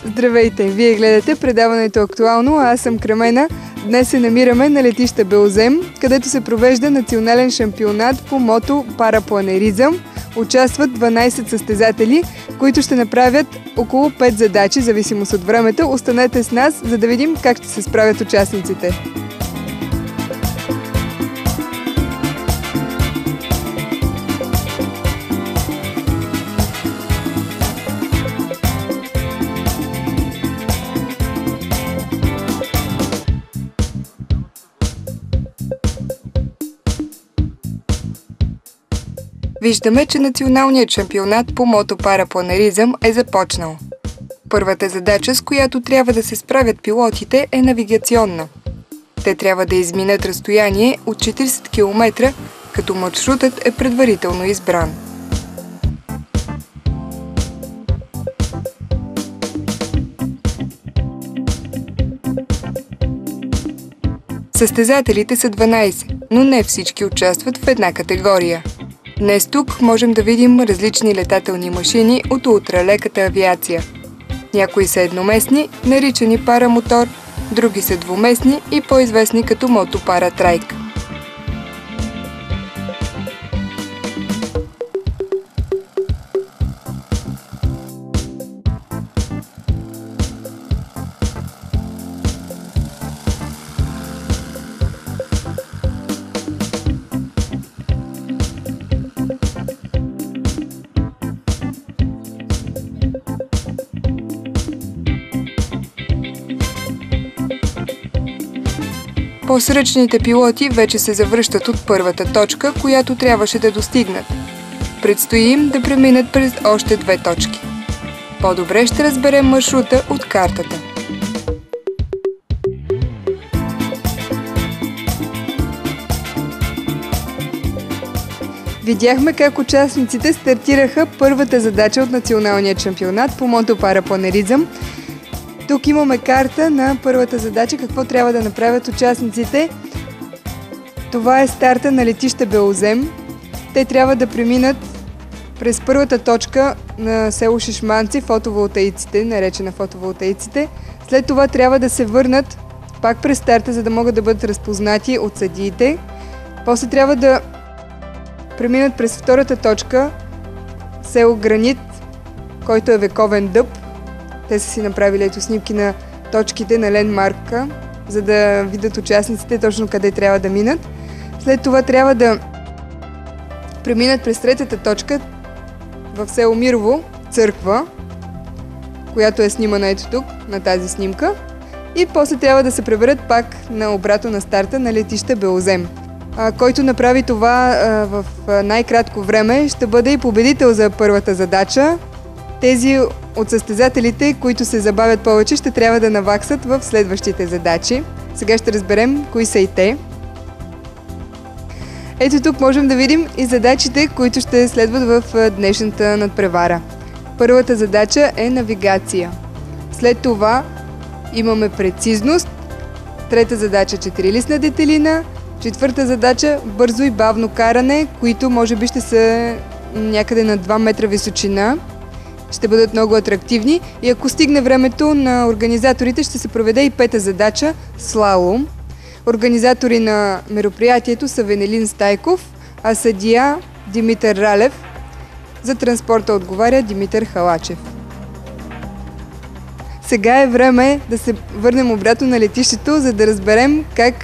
Здравейте! Вие гледате предаването Актуално, а аз съм Кремена. Днес се намираме на летище Белозем, където се провежда национален шампионат по мото-парапланеризъм. Участват 12 състезатели, които ще направят около 5 задачи, зависимост от времето. Останете с нас, за да видим как ще се справят участниците. Виждаме, че националният шампионат по мотопарапланеризъм е започнал. Първата задача, с която трябва да се справят пилотите, е навигационна. Те трябва да изминат разстояние от 40 км, като маршрутът е предварително избран. Състезателите са 12, но не всички участват в една категория. Днес тук можем да видим различни летателни машини от ултралеката авиация. Някои са едноместни, наричани парамотор, други са двуместни и по-известни като мотопаратрайк. По-сръчните пилоти вече се завръщат от първата точка, която трябваше да достигнат. Предстои им да преминат през още 2 точки. По-добре ще разберем маршрута от картата. Видяхме как участниците стартираха първата задача от националния шампионат по мотопарапланеризъм. Тук имаме карта на първата задача, какво трябва да направят участниците. Това е старта на летище Белозем. Те трябва да преминат през първата точка на село Шишманци, фотоволтаиците, наречена фотоволтаиците. След това трябва да се върнат пак през старта, за да могат да бъдат разпознати от съдиите. После трябва да преминат през втората точка, село Гранит, който е вековен дъб. Те са си направили ето снимки на точките на лендмарка, за да видят участниците точно къде трябва да минат. След това трябва да преминат през третата точка в село Мирово, църква, която е снимана ето тук, на тази снимка. И после трябва да се преберат пак обратно на старта на летище Белозем. Който направи това в най-кратко време, ще бъде и победител за първата задача. Тези от състезателите, които се забавят повече, ще трябва да наваксат в следващите задачи. Сега ще разберем кои са и те. Ето тук можем да видим и задачите, които ще следват в днешната надпревара. Първата задача е навигация. След това имаме прецизност. Трета задача – 4-листна детелина. Четвърта задача – бързо и бавно каране, които може би ще са някъде на 2 метра височина. Ще бъдат много атрактивни и ако стигне времето на организаторите, ще се проведе и пета задача – слалом. Организатори на мероприятието са Венелин Стайков, а съдия Димитър Ралев. За транспорта отговаря Димитър Халачев. Сега е време да се върнем обратно на летището, за да разберем как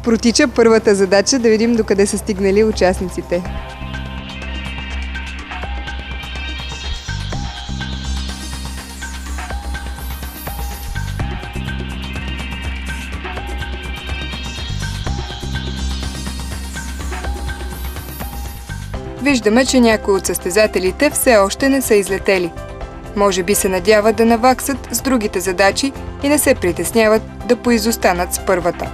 протича първата задача, да видим докъде са стигнали участниците. виждаме, че някои от състезателите все още не са излетели. Може би се надяват да наваксат с другите задачи и не се притесняват да поизостанат с първата.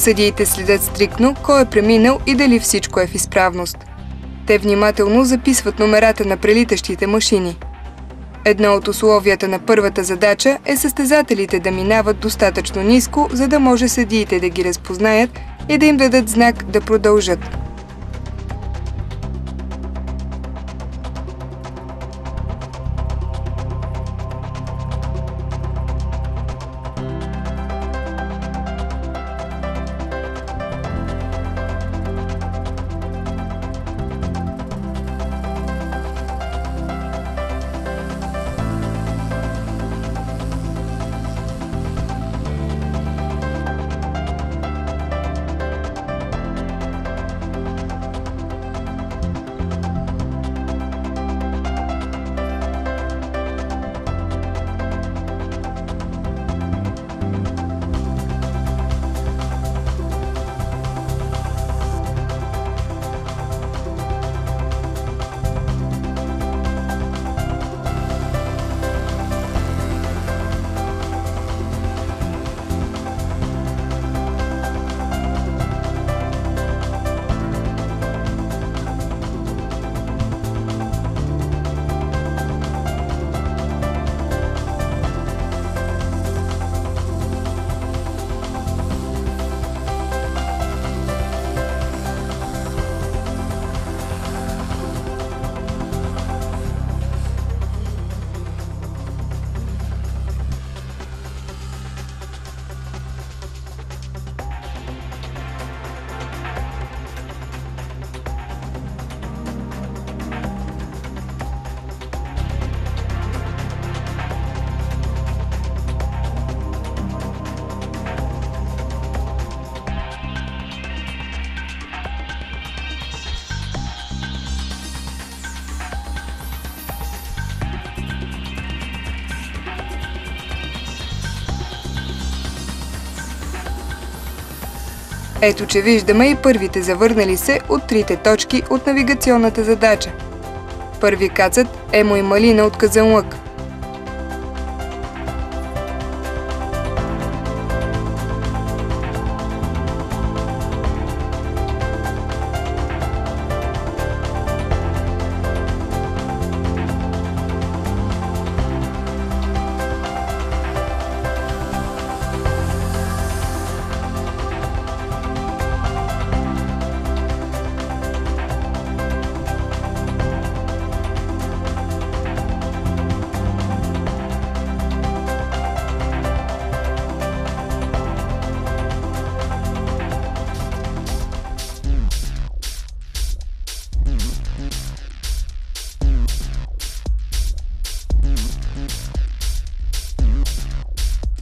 Съдиите следят стриктно кой е преминал и дали всичко е в изправност. Те внимателно записват номерата на прелитащите машини. Едно от условията на първата задача е състезателите да минават достатъчно ниско, за да може съдиите да ги разпознаят и да им дадат знак да продължат. Ето, че виждаме и първите завърнали се от трите точки от навигационната задача. Първи кацат Емо и Малина от Казанлък.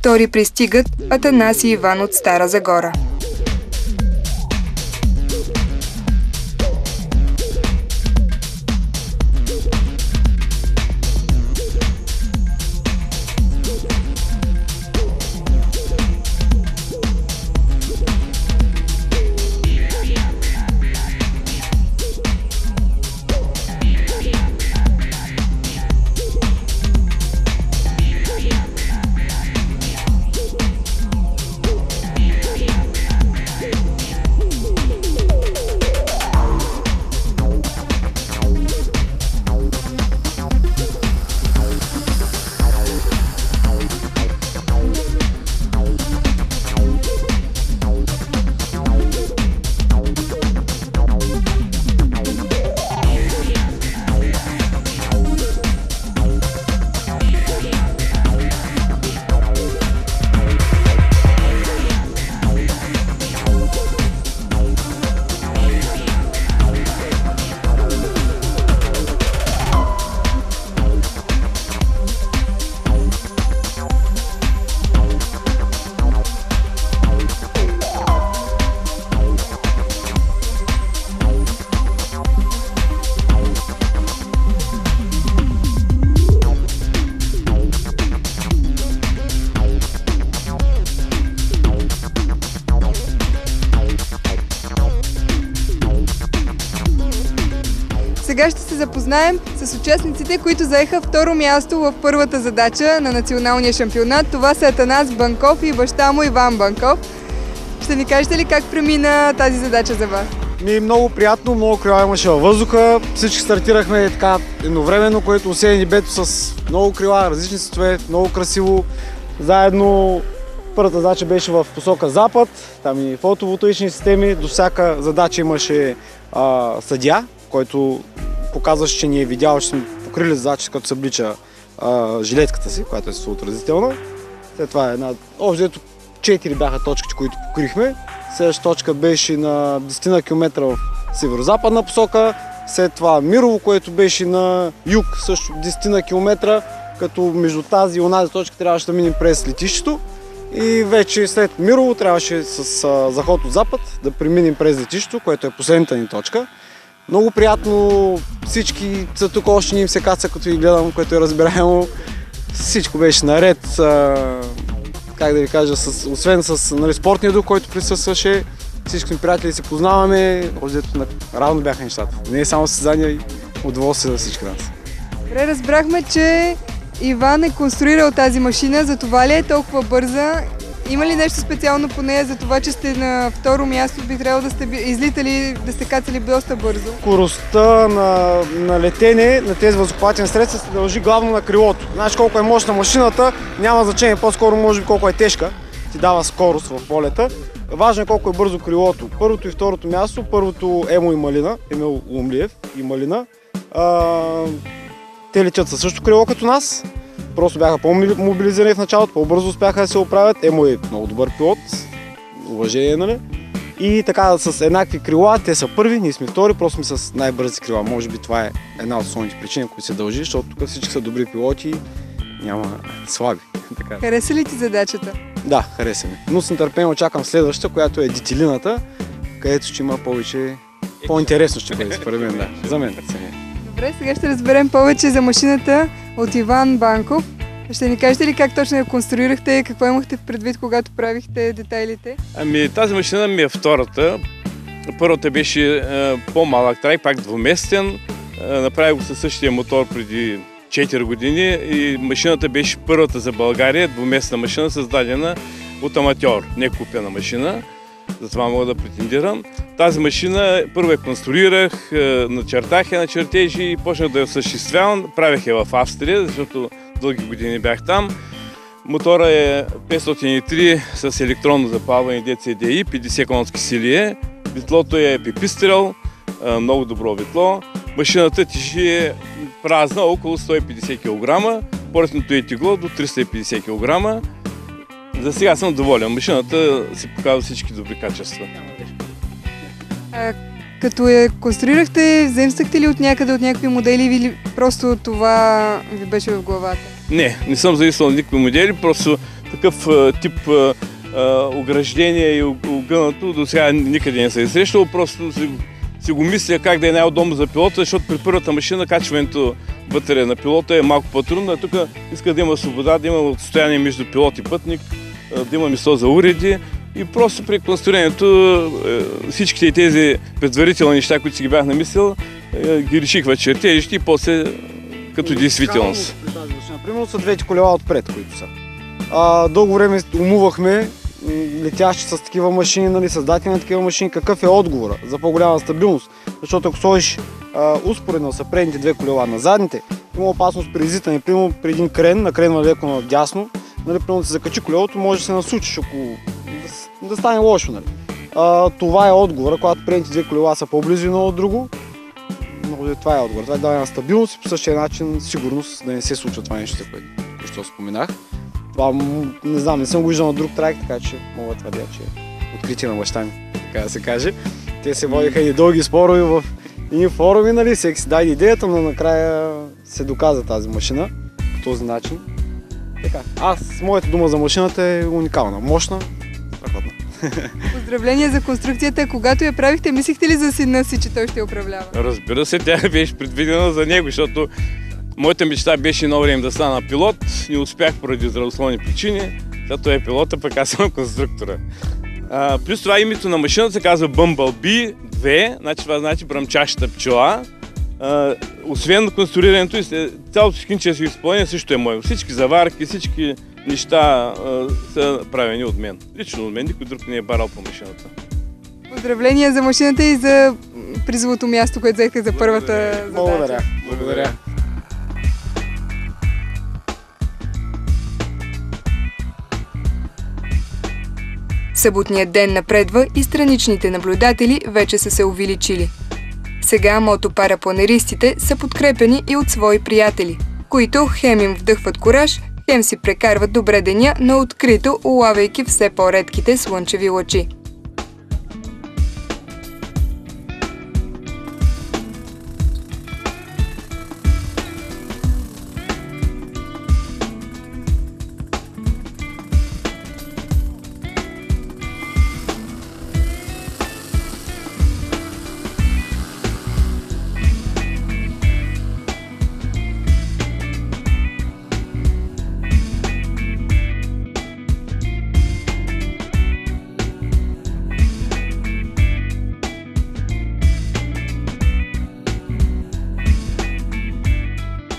Втори пристигат Атанас и Иван от Стара Загора. сега ще се запознаем с участниците, които заеха второ място в първата задача на националния шампионат. Това са Атанас Банков и баща му Иван Банков. Ще ни кажете ли как премина тази задача за вас? Много приятно, много крила имаше във въздуха. Всички стартирахме така едновременно, което усея небето с много крила, различни цветове, много красиво. Заедно първата задача беше в посока запад, там и фотоволтаични системи. До всяка задача имаше съдия, който показваше, че ни е видял, че сме покрили задача, като се облича жилетката си, която е светоотразителна. След това общо 4 бяха точките, които покрихме. Следващата точка беше на 10 на км в северо-западна посока. След това Мирово, което беше на юг, също 10 на км, като между тази и онази точка трябваше да минем през летището. И вече след Мирово трябваше с заход от запад да преминем през летището, което е последната ни точка. Много приятно, всички са тук, още не им се каца, като ги гледам, което е разбираемо. Всичко беше наред, как да ви кажа, освен с спортния дух, който присъстваше. Всички приятели се познаваме, равно бяха нещата. Не е само състезание, и удоволствие за всички нас. Добре, разбрахме, че Иван е конструирал тази машина, за това ли е толкова бърза? Има ли нещо специално по нея за това, че сте на второ място, би трябвало да сте излитали, да сте кацали доста бързо? Скоростта на летене на тези въздухоплавателни средства се дължи главно на крилото. Знаеш колко е мощна машината, няма значение, по-скоро може би колко е тежка, ти дава скорост в полета. Важно е колко е бързо крилото. Първото и второто място, първото Емо и Малина, Емил Лумлиев и Малина. Те летят със същото крило като нас. Просто бяха по-мобилизирани в началото, по-бързо успяха да се оправят. Емо е много добър пилот, уважение, нали? И така с еднакви крила, те са първи, ние сме втори, просто сме с най-бързи крила. Може би това е една от основните причини, които се дължи, защото тук всички са добри пилоти, няма слаби. Хареса ли ти задачата? Да, хареса ми. Но с нетърпение очаквам следващата, която е Детелината, където ще има повече, по-интересно ще бъде според мен, да. За мен. Добре, сега ще разберем повече за машината от Иван Банков. Ще ни кажете ли как точно я конструирахте, какво имахте в предвид, когато правихте детайлите? Тази машина ми е втората. Първата беше по-малък трак, пак двуместен. Направих го със същия мотор преди 4 години и машината беше първата за България, двуместна машина, създадена от аматьор, не купена машина. Затова мога да претендирам. Тази машина първо я конструирах, начертах я на чертежи и почнах да я осъществявам. Правих я в Австрия, защото дълги години бях там. Мотора е 503 с електронно запалване DCDI, 50 конски сили е. Ветлото е пипистрел, много добро ветло. Машината тежи празна, около 150 кг. Поръчното е тегло до 350 кг. За сега съм доволен. Машината си показва всички добри качества. Като я конструирахте, взаимствахте ли от някъде, от някакви модели или просто това ви беше в главата? Не съм зависел от никакви модели, просто такъв тип ограждение и огънато до сега никъде не се е срещал, просто си го мисля как да е най-удобно за пилота, защото при първата машина качването вътре на пилота е малко по-трудно, а тук иска да има свобода, да има отстояние между пилот и пътник, да има место за уреди и просто при конструирането всичките тези предварителни неща, които си ги бях намислил, ги реших в чертежите и после като действителност. Примерно са двете колела отпред, които са. Дълго време умувахме летящи с такива машини, нали, създатели на такива машини, какъв е отговора за по-голяма стабилност. Защото ако сложиш успоредно са предните две колела на задните, има опасност при излитане, примерно при един крен, накренва леко надясно, нали, примерно да се закачи колелото, може да се насучиш, ако да стане лошо. Нали. Това е отговора, когато предните две колела са по-близо едно от друго. Това е отговор. Това е дадена стабилност и по същия начин сигурност да не се случва това нещо, което споменах. Това, не знам, не съм го виждал на друг трайк, така че мога да твърдя, че е откритие на баща ми, така да се каже. Те се водиха и дълги спорови в едни форуми, нали, всеки си даде идеята, но накрая се доказа тази машина по този начин. Така, моята дума за машината е уникална, мощна, страхотна. Поздравления за конструкцията. Когато я правихте, мислихте ли за сина си, че той ще я управлява? Разбира се, тя беше предвидена за него, защото моята мечта беше едно време да стана пилот. Не успях поради здравословни причини. Зато е пилота, пък аз съм конструктора. Плюс това името на машината се казва Bumblebee 2, значи това значи бръмчащата пчела. освен конструирането, цялото техническо изпълнение също е мое. Всички заварки, всички неща са правени от мен. Лично от мен, никой друг не е барал по машината. Поздравления за машината и за призовото място, което взехте за първата задача. Благодаря. Съботният ден напредва и страничните наблюдатели вече са се увеличили. Сега мотопарапланеристите са подкрепени и от свои приятели, които хем им вдъхват кураж, хем си прекарват добре деня на открито, улавяйки все по-редките слънчеви лъчи.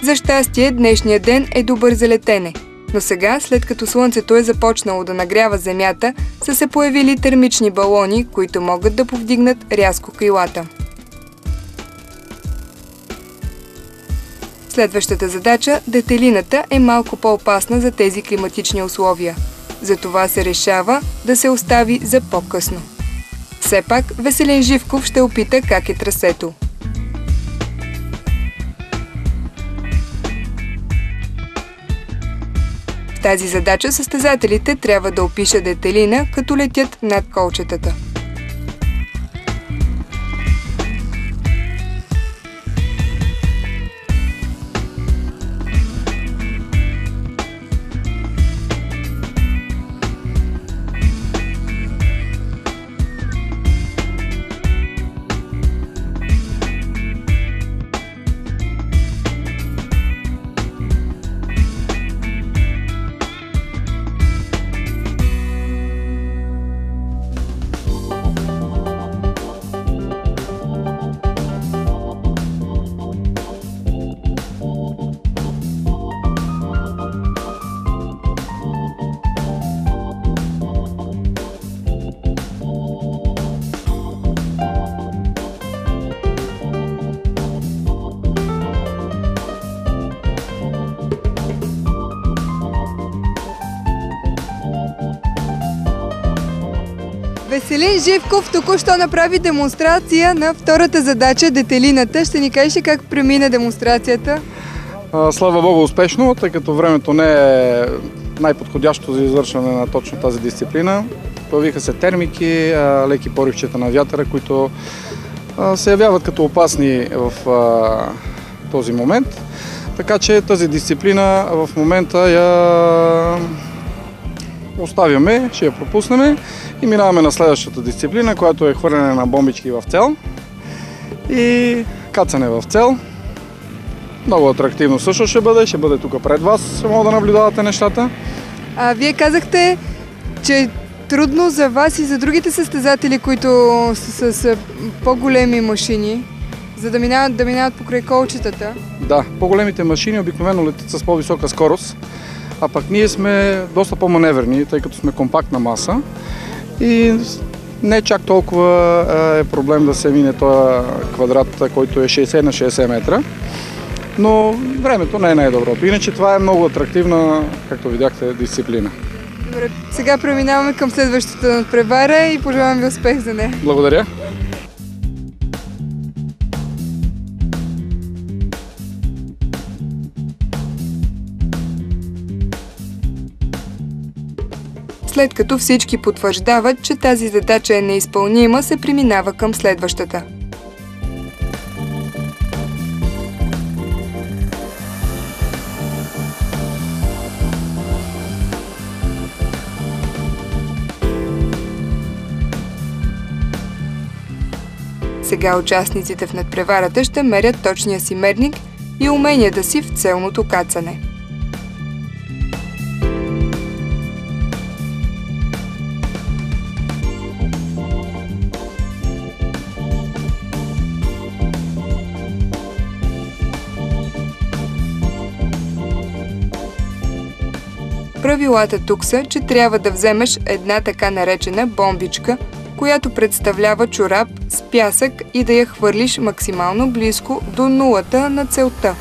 За щастие, днешният ден е добър за летене. Но сега, след като слънцето е започнало да нагрява земята, са се появили термични балони, които могат да повдигнат рязко крилата. Следващата задача, детелината, е малко по-опасна за тези климатични условия. Затова се решава да се остави за по-късно. Все пак, Веселин Живков ще опита как е трасето. В тази задача състезателите трябва да опишат детелина, като летят над колчетата. Веселин Живков току-що направи демонстрация на втората задача, детелината. Ще ни кажеш как премина демонстрацията? Слава Богу, успешно, тъй като времето не е най-подходящо за извършване на точно тази дисциплина. Появиха се термики, леки поривчета на вятъра, които се явяват като опасни в този момент. Така че тази дисциплина в момента я оставяме, ще я пропуснем и минаваме на следващата дисциплина, която е хвърляне на бомбички в цел и кацане в цел. Много атрактивно също ще бъде тук пред вас, ще мога да наблюдавате нещата. Вие казахте, че е трудно за вас и за другите състезатели, които са с по-големи машини, за да минават покрай колчетата. Да, по-големите машини обикновено летят с по-висока скорост, а пък ние сме доста по-маневрени, тъй като сме компактна маса и не чак толкова е проблем да се мине този квадрат, който е 60 на 60 метра. Но времето не е най-доброто. Иначе това е много атрактивна, както видяхте, дисциплина. Добре, сега преминаваме към следващата надпревара и пожелавам ви успех за нея. Благодаря. След като всички потвърждават, че тази задача е неизпълнима, се преминава към следващата. Сега участниците в надпреварата ще мерят точния си мерник и уменията си в целното кацане. Правилата тук са, че трябва да вземеш една така наречена бомбичка, която представлява чорап с пясък и да я хвърлиш максимално близко до нулата на целта.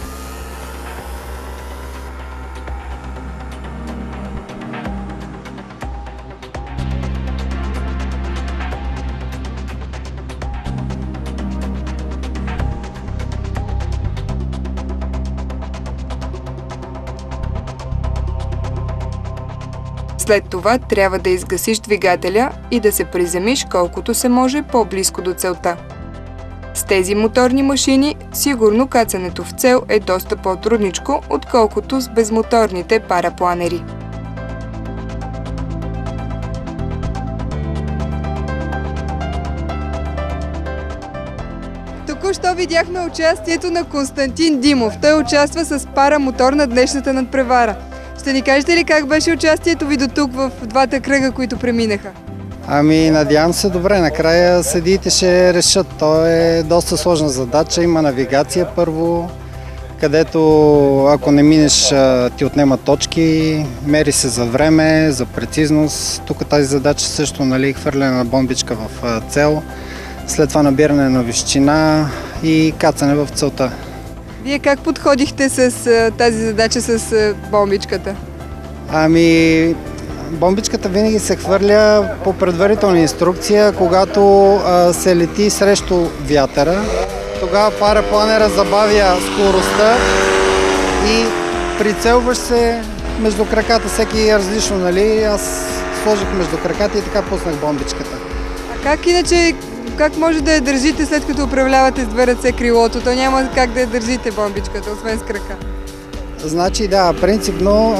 След това трябва да изгасиш двигателя и да се приземиш колкото се може по-близко до целта. С тези моторни машини сигурно кацането в цел е доста по-трудничко, отколкото с безмоторните парапланери. Току-що видяхме участието на Константин Димов. Той участва с парамотор на днешната надпревара. Ще ни кажете ли как беше участието ви до тук в двата кръга, които преминаха? Надявам се добре. Накрая съдиите ще решат. То е доста сложна задача. Има навигация първо, където ако не минеш ти отнема точки, мери се за време, за прецизност. Тук тази задача също, хвърляне на бомбичка в цел, след това набиране на височина и кацане в целта. Вие как подходихте с тази задача с бомбичката? Бомбичката винаги се хвърля по предварителна инструкция, когато се лети срещу вятъра. Тогава парапланера забавя скоростта и прицелваш се между краката, всеки е различно, Аз сложих между краката и така пуснах бомбичката. А как може да я държите, след като управлявате с две ръце крилото? То няма как да я държите бомбичката, освен с крака. Принципно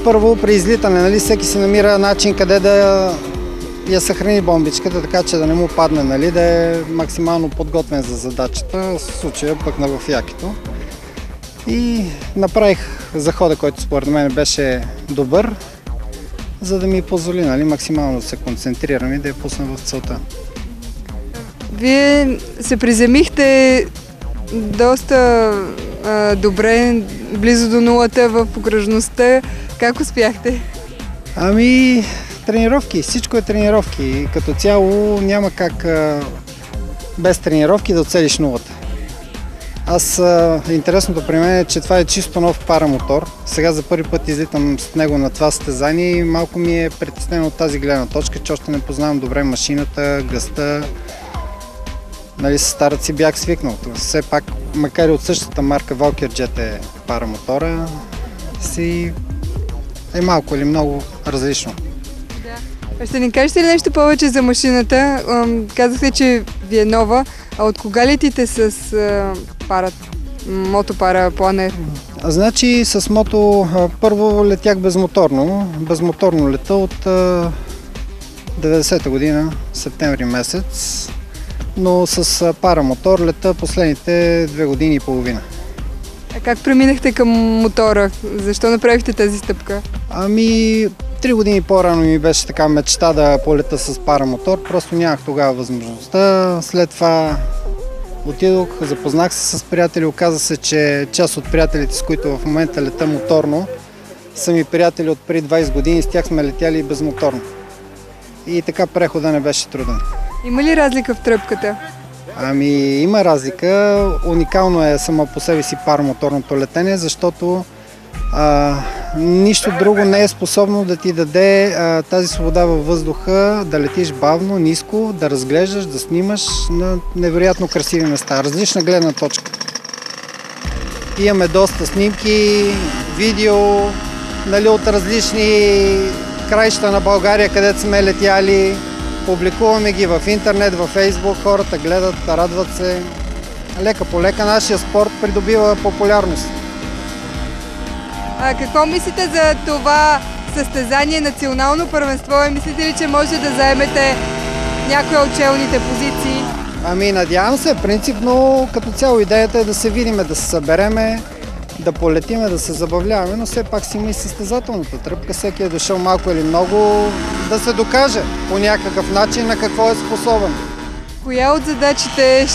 първо при излитане, всеки си намира начин къде да я съхрани бомбичката, така че да не му падне, да е максимално подготвен за задачата. В случая пъкна в якито. И направих захода, който според мен беше добър, за да ми позволи максимално да се концентрирам и да я пусна в целта. Вие се приземихте доста добре, близо до нулата в окръжността. Как успяхте? Тренировки. Всичко е тренировки. Като цяло няма как без тренировки да оцелиш нулата. Интересното при мен е, че това е чисто нов парамотор. Сега за първи път излитам с него на това състезание и малко ми е притеснено от тази гледна точка, че още не познавам добре машината, гъста. С старата си бях свикнал. Все пак, макар и от същата марка Walker Jet е парамотора, си е малко или много различно. Ще ни кажете ли нещо повече за машината? Казахте, че ви е нова, а от кога летите с мотопарапланер? С мото първо летях безмоторно. Безмоторно лета от 90-та година, септември месец, но с парамотор лета последните 2 години и половина. А как преминахте към мотора? Защо направихте тази стъпка? 3 години по-рано ми беше така мечта да полета с парамотор, просто нямах тогава възможността. След това отидох, запознах се с приятели, оказа се, че част от приятелите, с които в момента лета моторно, са ми приятели от преди 20 години, с тях сме летяли безмоторно. И така прехода не беше труден. Има ли разлика в тръпката? Има разлика. Уникално е само по себе си парамоторното летене, защото нищо друго не е способно да ти даде тази свобода във въздуха, да летиш бавно, ниско, да разглеждаш, да снимаш на невероятно красиви места. Различна гледна точка. Имаме доста снимки, видео, от различни краища на България, където сме летяли. Публикуваме ги в интернет, във Фейсбук, хората гледат, радват се. Лека по лека нашия спорт придобива популярност. Какво мислите за това състезание, национално първенство? Мислите ли, че може да заемете някои от челните позиции? Надявам се. Принципно като цяло идеята е да се видиме, да се събереме, да полетиме, да се забавляваме, но все пак си има и състезателната тръпка. Всеки е дошъл малко или много да се докаже по някакъв начин на какво е способен. Коя от задачите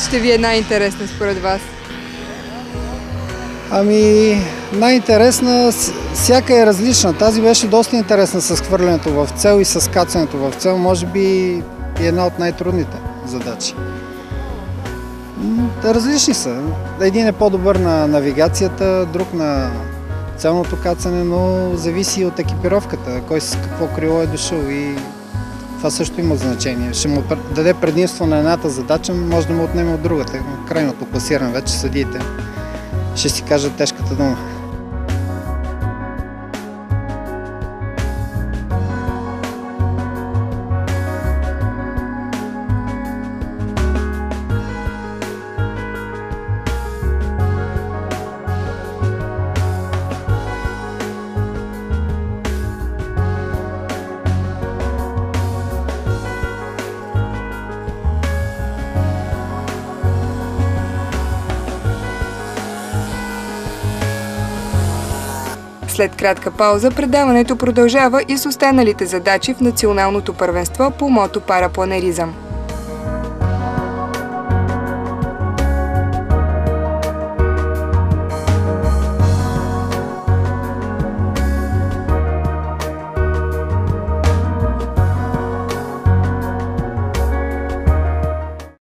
ще ви е най-интересна според вас? Ами, най-интересна, всяка е различна. Тази беше доста интересна с хвърлянето в цел и с кацането в цел. Може би е една от най-трудните задачи. Различни са. Един е по-добър на навигацията, друг на целното кацане, но зависи от екипировката, кой с какво крило е дошъл и това също има значение. Ще му даде предимство на едната задача, може да му отнеме от другата. Крайното класиране вече съдиите ще си кажат тежката дума. След кратка пауза предаването продължава и с останалите задачи в националното първенство по мотопарапланеризъм.